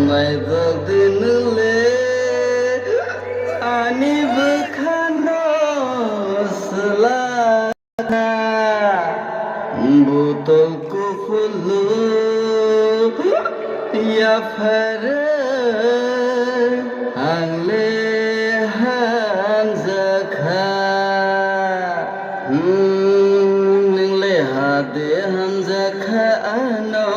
Mai berdinle ani bekhano selana botolku fulu ya fare angle hanzakha ningle hade hanzakha ano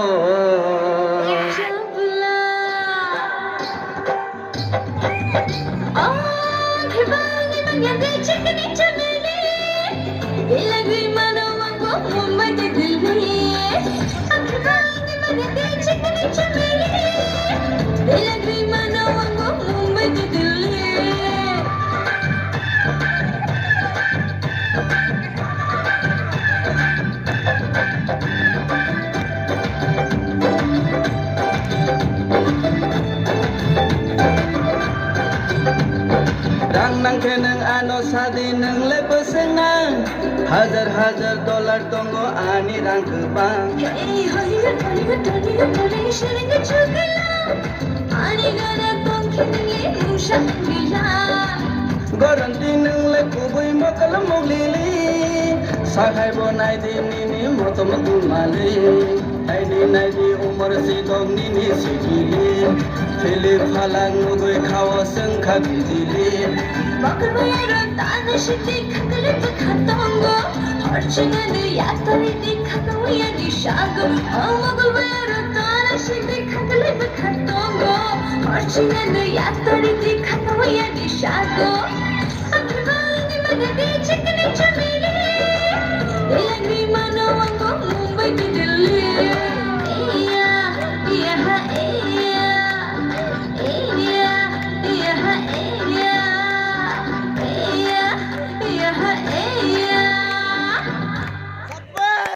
Rang nang kenang ano sadi nang lepesenang Hajar-hajar dolar tonggo ani rang kebang Goranti nang lekubui mokal moglili Sakai bonai di nini motom kumali Aidi naidi umar sidong nini sikili Philip halang mugui kawa sengka bidili Bakal bayaran tanah shiti kakale bakatongo Harchingane yatari di kakawaya di shago Bakal bayaran tanah shiti kakale bakatongo Harchingane yatari di kakawaya di shago Akrivani magadi chikani chamili Ilagri mano wango Mumbai